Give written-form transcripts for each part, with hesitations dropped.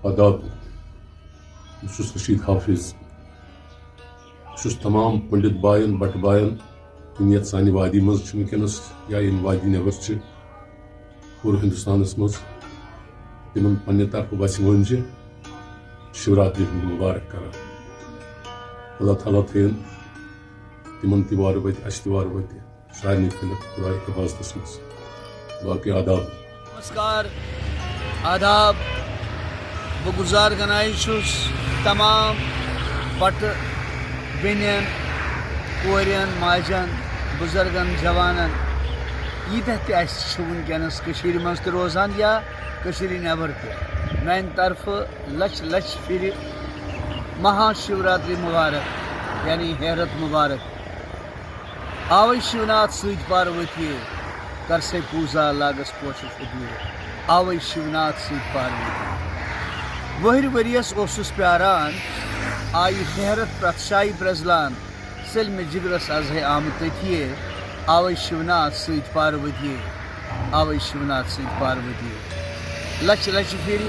آداب. بہٕ چھُس رشیٖد حافظ. بہٕ چھُس تمام پنڈت باین بٹہٕ باین یِم یتھ سانہِ وادی منٛز چھِ وٕنکیٚنس یا یِم وادی نٮ۪بر چھِ پوٗرٕ ہندوستانس منٛز تِمن پننہِ طرفہٕ وسہِ وٲنجہِ شِوراتری ہُنٛد مُبارک کران. اللہ تعالیٰ تھٲیِن تِمن تہِ وارٕ وتہِ اَسہِ تہِ وارٕ وتہِ سارنٕے کھٔنِتھ خۄداے حفاظتس منٛز. باقٕے آداب. نمسکار آداب. بہٕ گُزار گنایی چھُس تمام بٹہٕ بیٚنٮ۪ن کورٮ۪ن ماجٮ۪ن بُزرگن جوانن ییٖتیٛاہ تہِ اَسہِ چھِ وٕنکٮ۪نس کٔشیٖرِ منٛز تہِ روزان یا کٔشیٖرِ نٮ۪بر تہِ میانہِ طرفہٕ لچھ لچھ پھِرِ مہا شِوراتری مُبارک یعنی ہیرت مُبارک. آوے شِوناتھ سۭتۍ پاروتی کر سے پوٗزا لاگس پوشس ادوٗر. آوے شِوناتھ سۭتۍ پاروتی. وٕہٕرۍ ؤرِیس اوسُس پیاران آیہِ ہیرت پرٛٮ۪تھ جایہِ برٛٮ۪زلان سٲلمہِ جگرس اَزہے آمہٕ تٔتھیے. آوے شِوناتھ سۭتۍ پاروتی. آوے شِوناتھ سۭتۍ پاروتی. لچھ لچھ پھِرِ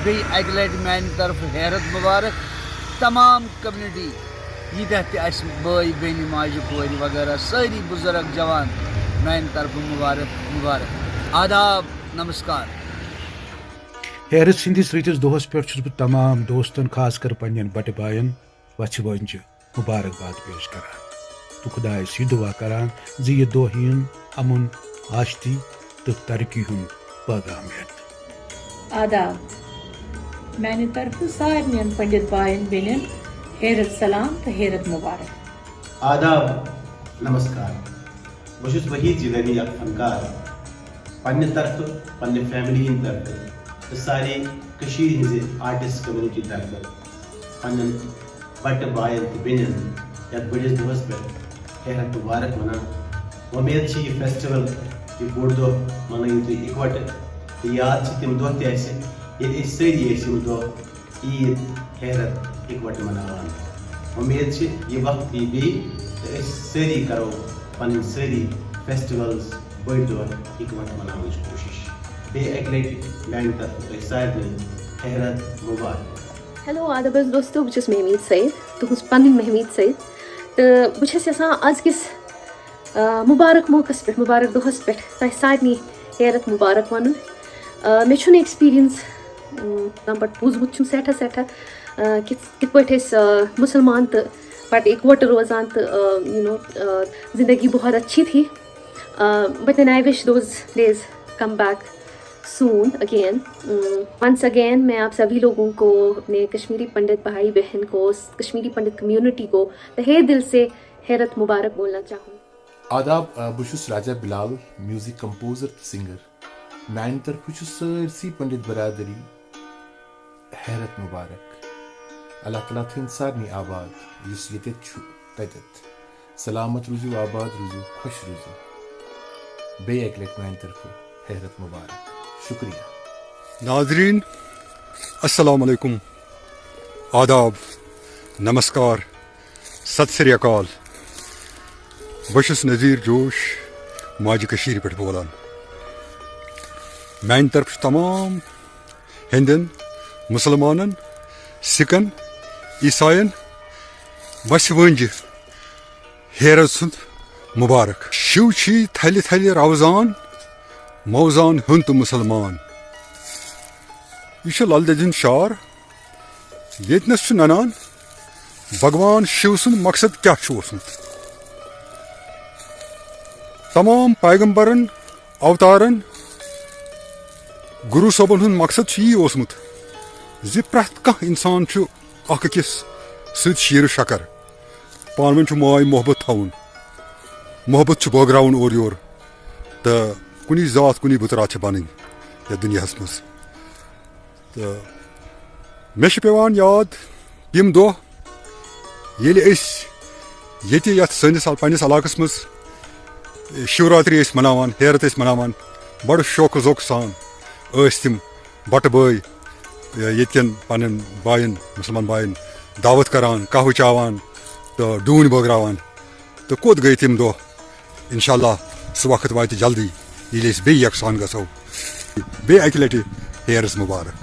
بیٚیہِ اَکہِ لٹہِ میانہِ طرفہٕ ہیرت مُبارک. تمام کمنٹی ییٖتیٛاہ تہِ اَسہِ بٲے بیٚنہِ ماجہِ کورِ وغیرہ سٲری بُزرگ جوان میانہِ طرفہٕ مُبارک مُبارک. آداب. نمسکار. ہیرت سندس رٔتِس دۄہس پٮ۪ٹھ چھُس بہٕ تمام دوستن خاص کر پننٮ۪ن بٹہٕ باین وَژھِ وٲنجہِ مُبارکباد پیش کران تہٕ خۄدایس یہِ دُعا کران زِ یہِ دۄہ یِن امُن آشتی تہٕ ترقی ہُنٛد پٲغام ہٮ۪تھ. آداب. میانہِ طرفہٕ سارنٕے پنڈت باین بیٚنٮ۪ن ہیرت سلام تہٕ ہیرت مُبارک. آداب. نمسکار. بہٕ چھُس وحیٖد جِلانی اکھ فنکار. پننہِ طرفہٕ پننہِ فیملی ہِنٛدِ طرفہٕ تہٕ سارے کٔشیٖرِ ہِنٛزِ آرٹِسٹ کمنٹی طرفہٕ پننٮ۪ن بٹہٕ باین تہٕ بیٚنٮ۪ن یتھ بٔڑِس دۄہس پٮ۪ٹھ ہیرت مُبارک ونان. وۄمید چھِ یہِ فیسٹول یہِ بوٚڑ دۄہ منٲیِو تُہۍ اِکوٹہٕ تہٕ یاد چھِ تِم دۄہ تہِ اَسہِ ییٚلہِ أسۍ سٲری ٲسۍ یِم دۄہ عیٖد ہیرت اِکوٹہٕ مناوان. وۄمید چھِ یہِ وقت یی بیٚیہِ تہٕ أسۍ سٲری کرو پنٕنۍ سٲری فیسٹولز بٔڑۍ دۄہ اِکوٹہٕ مناونٕچ کوٗشش. بیٚیہِ اَکہِ لٹہِ میانہِ طرفہٕ تۄہہِ سارنٕے ہیرت مُبارک. ہیلو آداب حظ دوستو. بہٕ چھَس محمید سعید تُہٕنٛز پنٕنۍ محمید سعید تہٕ بہٕ چھَس یژھان أزکِس مُبارک موقعس پٮ۪ٹھ مُبارک دۄہس پٮ۪ٹھ تۄہہِ سارنٕے ہیرت مُبارک وَنُن. مےٚ چھُنہٕ ایٚکٕسپیٖریَنس بٹ بوٗزمُت چھُم سٮ۪ٹھاہ سٮ۪ٹھاہ کِتھ پٲٹھۍ أسۍ مُسلمان تہٕ پَتہٕ اِکوَٹہٕ روزان تہٕ زندگی بہت اچھی تھی. But then I wish those days come back soon again. Once again میں آپ سبھی لوگوں کو اپنے کشمیری پنڈت بھائی بہن کو کشمیری پنڈت کمیونٹی کو تہے دل سے ہیرت مبارک بولنا چاہوں. آداب. بہٕ چھُس راجا بِلال میوٗزِک کمپوزر تہٕ سِنگر. میانہِ طرفہٕ چھُ سٲرسٕے پنڈت برادری ہیرت مُبارک. اللہ تعالیٰ تھٲیِن سارنٕے آباد یُس ییٚتٮ۪تھ چھُ تَتٮ۪تھ. سلامت روٗزِو آباد روٗزِو خۄش روٗزِو. بیٚیہِ اَکہِ لٹہِ میانہِ طرفہٕ ہیرت مُبارک. شُکریہ. ناظریٖن السلام علیکم. آداب. نمسکار. ست سری اکال. بہٕ چھُس نذیٖر جوش ماجہِ کٔشیٖرِ پٮ۪ٹھ بولان. میانہِ طرفہٕ چھُ تمام ہیٚندٮ۪ن مُسلمانن سِکن عیٖساین وسہِ وٲنجہِ ہیرت سُنٛد مُبارک. شِو چھی تھلہِ تھلہِ روزان موزان ہیوٚن تہٕ مُسلمان. یہ چھُ لل دٮ۪د ہُنٛد شعر. ییٚتنس چھُ ننان بھگوان شِو سُنٛد مقصد کیٛاہ چھُ اوسمُت. تمام پیغمبرن اوتارن گروٗ صٲبن ہُنٛد مقصد چھُ یی اوسمُت زِ پرٛٮ۪تھ کانٛہہ اِنسان چھُ اکھ أکِس سۭتۍ شیٖرٕ شکر. پانہٕ ؤنۍ چھُ ماے محبت تھاوُن. محبت چھُ بٲگراوُن اورٕ یور تہٕ کُنی ذات کُنی بُترات چھِ بنٕنۍ یتھ دُنیاہس منٛز. تہٕ مےٚ چھُ پیٚوان یاد یِم دۄہ ییٚلہِ أسۍ ییٚتہِ یتھ سٲنِس پننِس علاقس منٛز شِوراتری ٲسۍ مناوان ہیرت ٲسۍ مناوان بڑٕ شوقہٕ ذوقہٕ سان ٲسۍ تِم بٹہٕ بٲے ییٚتہِ کٮ۪ن پننٮ۪ن باین مُسلمان باین دعوت کران قہوٕ چاوان تہٕ ڈوٗنۍ بٲگراوان. تہٕ کوٚت گٔے تِم دۄہ. انشاء اللہ سُہ وقت واتہِ جلدی ییٚلہِ أسۍ بیٚیہِ یکسان گژھو. بیٚیہِ اکہِ لٹہِ ہیرس مُبارک.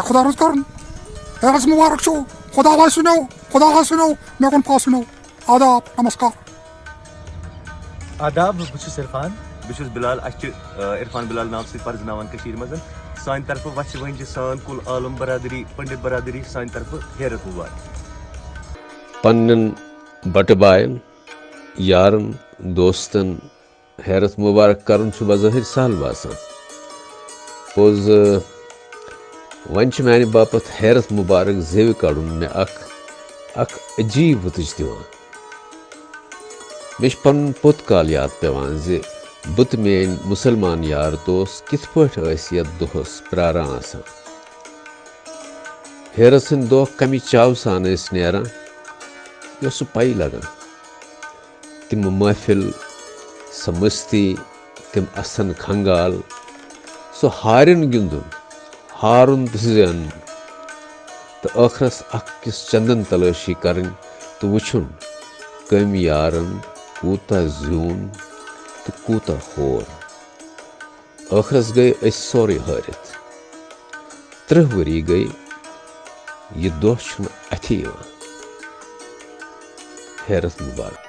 خدا رس کرن ہیرس مبارک چھو خدا سنو مے کن پاسنو آداب نمسکار. آداب بہٕ عرفان بہٕ بلال عرفان بلال نام سۭتۍ پرزناوان کٔشیٖرِ منٛز سانہِ طرفہٕ وَچھِ وَنجہِ سان کُل عالم برادری پنڈت برادری سانہِ طرفہٕ ہیرت مبارک. پنن بٹہٕ باین یارن دوستن حیرت مبارک کرن چھُ بظٲہر سہل باسان پوٚز وۄنۍ چھُ میانہِ باپتھ حیرت مبارک زیوِ کڑُن مےٚ اکھ عجیٖب وٕتٕج دِوان. مےٚ چھُ پنُن پوٚت کال یاد پیٚوان زِ بہٕ تہٕ میٲنۍ مُسلمان یار دوس کِتھ پٲٹھۍ ٲسۍ یتھ دۄہس پیاران آسان. حیرت سٕنٛدۍ دۄہ کمہِ چاوٕ سان ٲسۍ نیران مےٚ اوس سُہ پَیی لگان. تِم محفل سۄ مستی تِم اَسن کھنگال سُہ ہارٮ۪ن گِنٛدُن ہارُن تہٕ زینُن تہٕ ٲخرس اکھ أکِس چندن تلٲشی کرٕنۍ تہٕ وٕچھُن کٔمۍ یارن کوٗتاہ زیوٗن تہٕ کوٗتاہ ہور. ٲخرس گٔے أسۍ سورُے ہٲرِتھ. 30 ؤری گٔے یہِ دۄہ چھُنہٕ اَتھِ یِوان. حیرت مبارک.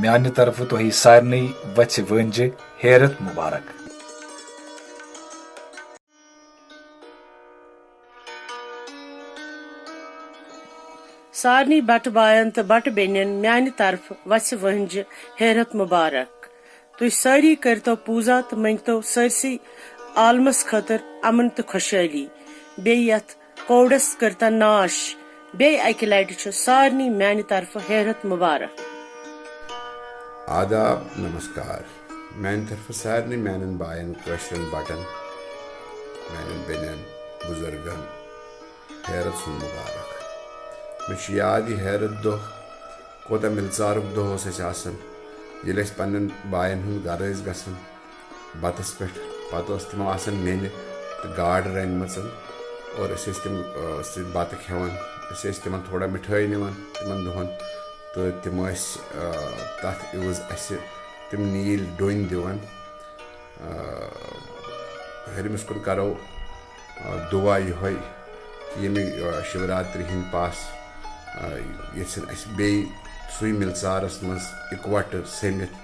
میانہِ طرفہٕ تۄہہِ سارنٕے وَژھِ وٲنجہِ حیرت مبارک. سارنٕے بٹہٕ باین تہٕ بٹہٕ بیٚنٮ۪ن میانہِ طرفہٕ وَژھِ وٲنجہِ حیرت مبارک. تُہۍ سٲری کٔرتو پوٗزا تہٕ مٔنگتو سٲرسٕے عالمس خٲطرٕ امن تہٕ خۄشحٲلی. بیٚیہِ یتھ کووِڈس کٔرتن ناش. بیٚیہِ اکہِ لٹہِ چھُ سارنٕے میانہِ طرفہٕ حیرت مبارک. آداب نمسکار. میانہِ طرفہٕ سارنٕے میانٮ۪ن باین کٲشرٮ۪ن بٹن میانٮ۪ن بیٚنٮ۪ن بُزرگن حیرت سُنٛد مبارک. مےٚ چھُ یاد یہِ حیرت دۄہ کوتاہ مِلژارُک دۄہ اوس اَسہِ آسان ییٚلہِ أسۍ پننٮ۪ن باین ہُنٛد گرٕ ٲسۍ گژھان بتس پٮ۪ٹھ. پتہٕ ٲس تِمو آسان مینہِ تہٕ گاڈٕ رنِمژ اور أسۍ ٲسۍ تِم سۭتۍ بتہٕ کھٮ۪وان. أسۍ ٲسۍ تِمن تھوڑا مِٹھٲے نِوان تِمن دۄہن تہٕ تِم ٲسۍ تتھ عوض اسہِ تِم نیٖلۍ ڈوٚنۍ دِوان. ہیٚرمِس کُن کرو دُعا یِہوے ییٚمہِ شِوراتری ہِنٛدۍ پاس یژھن اسہِ بیٚیہِ سُے مِلژارس منٛز اِکوٹہٕ سٔمِتھ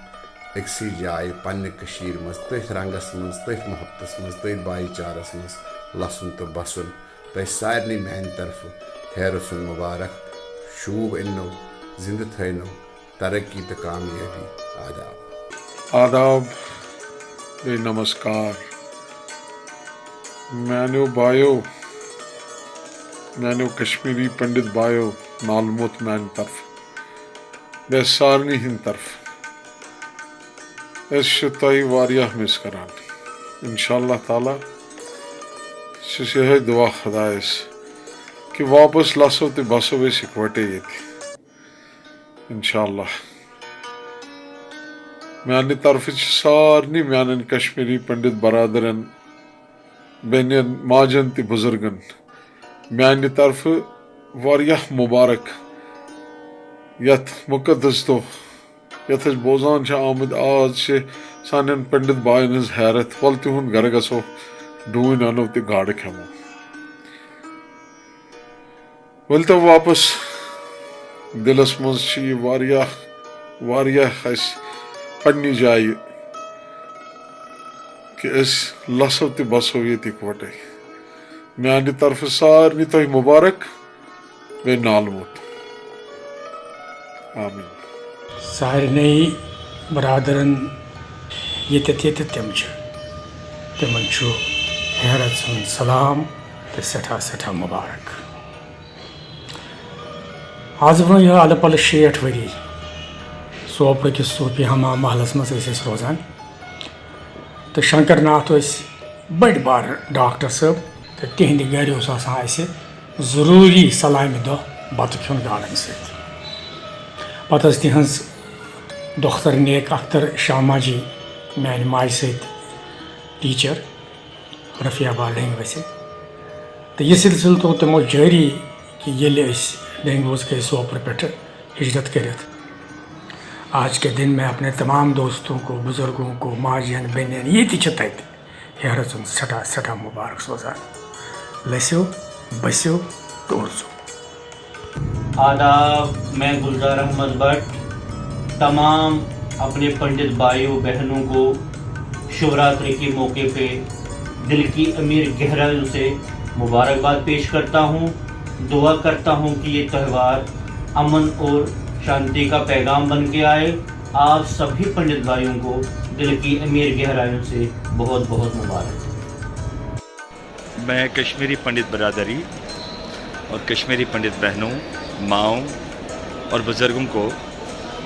أکسٕے جایہِ پننہِ کٔشیٖرِ منٛز تٔتھۍ رنٛگس منٛز تٔتھۍ محبتس منٛز تٔتھۍ بایی چارس منٛز لسُن تہٕ بسُن. تۄہہِ سارنٕے میانہِ طرفہٕ حیرت سُنٛد مبارک. شوٗب أننو زِنٛدٕ تھٲینو ترقی تہٕ کامیٲبی. آداب. آداب بیٚیہِ نمسکار. میانیو بایو میانیو کشمیٖری پنڈت بایو نالموت میانہِ طرفہٕ بیٚیہِ سارنٕے ہِنٛدِ طرفہٕ أسۍ چھِ تۄہہِ واریاہ مِس کران. انشاء اللہ تعالیٰ چھُس یِہوے دُعا خۄدایس کہِ واپس لسو تہٕ بسو أسۍ اِکوٹے ییٚتہِ انشاء اللہ. میانہِ طرفہٕ چھِ سارنٕے میانٮ۪ن کشمیٖری پنڈت برادرن بیٚنٮ۪ن ماجن تہٕ بُزرگن میانہِ طرفہٕ واریاہ مُبارک یتھ مُقدس دۄہ یتھ أسۍ بوزان چھِ آمٕتۍ آز چھِ سانٮ۪ن پنڈت باین ہٕنٛز حیرت. ول تِہُنٛد گرٕ گژھو ڈوٗنۍ انو تہٕ گاڈٕ کھٮ۪مو. ؤلۍ تو واپس دِلس منٛز چھِ یہِ واریاہ اسہِ پننہِ جایہِ کہِ أسۍ لسو تہٕ بسو ییٚتہِ اِکوٹے. میانہِ طرفہٕ سارنٕے تۄہہِ مُبارک بیٚیہِ نالموت. آمیٖن. سارنٕے برادرن ییٚتٮ۪تھ تِم چھِ تِمن چھُ حیرت سُنٛد سلام تہٕ سٮ۪ٹھاہ مُبارک. آز برونٛہہ یہِ الہٕ پلہٕ 60 ؤری سوپور کِس صوٗفی حمام محلس منٛز ٲسۍ أسۍ روزان تہٕ شنکر ناتھ ٲسۍ بٔڑۍ بارٕ ڈاکٹر صٲب تہٕ تِہنٛدِ گرِ اوس آسان اَسہِ ضروٗری سلامہِ دۄہ بتہٕ کھیوٚن گاڈن سۭتۍ. پتہٕ ٲس تِہنٛز دۄختر نیک اختر شاما جی میانہِ ماجہِ سۭتۍ ٹیٖچر رفیع آباد ڈینٛگوٕ سۭتۍ تہٕ یہِ سلسلہٕ تھوٚو تِمو جٲری کہِ ییٚلہِ أسۍ ڈینٛگوٗوس گٔے سوپور پٮ۪ٹھٕ ہجرت کٔرِتھ. آج کے دن میں اپنے تمام دوستوں کو بزرگوں کو ماجین بہنین یہ تہِ چھِ تَتہِ حیرت سُنٛد سٮ۪ٹھاہ مُبارک سوزان. لسو بسو تو روزو. آداب. میں گلزار احمد بٹ تمام اپنے پنڈت بھائیوں بہنوں کو شیوراتری کے موقع پہ دل کی امیر گہرائیوں سے مبارکباد پیش کرتا ہوں. دعا کرتا ہوں کہ یہ تہوار امن اور شانتی کا پیغام بن کے آئے. آپ سبھی پنڈت بھائیوں کو دل کی امیر گہرائیوں سے بہت بہت مبارک. میں کشمیری پنڈت برادری اور کشمیری پنڈت بہنوں، ماؤں اور بزرگوں کو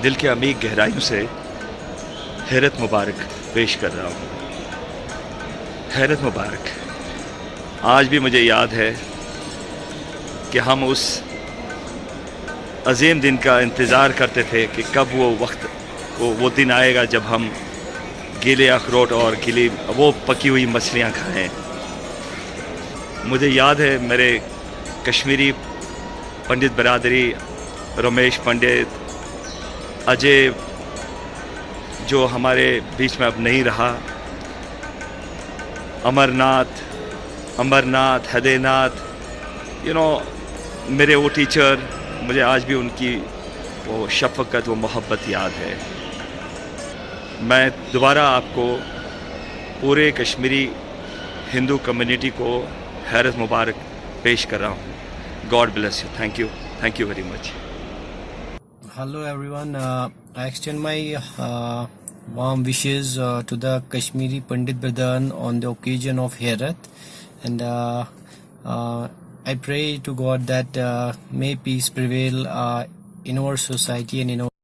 دل کے عمیق گہرائیوں سے حیرت مبارک پیش کر رہا ہوں. حیرت مبارک. آج بھی مجھے یاد ہے کہ ہم اس عظیم دن کا انتظار کرتے تھے کہ کب وہ وقت وہ دن آئے گا جب ہم گیلے اخروٹ اور گیلی وہ پکی ہوئی مچھلیاں کھائیں. مجھے یاد ہے میرے کشمیری پنڈت برادری رمیش پنڈت، اجے جو ہمارے بیچ میں اب نہیں رہا، امرناتھ، ہدے ناتھ، میرے وہ ٹیچر، مجھے آج بھی ان کی وہ شفقت، وہ محبت یاد ہے. میں دوبارہ آپ کو پورے کشمیری ہندو کمیونٹی کو حیرت مبارک پیش کر رہا ہوں. God bless you. Thank you. Thank you very much. Hello everyone. I extend my warm wishes to the Kashmiri Pandit Bradhan on the occasion of Herat, and I pray to God that may peace prevail in our society and in our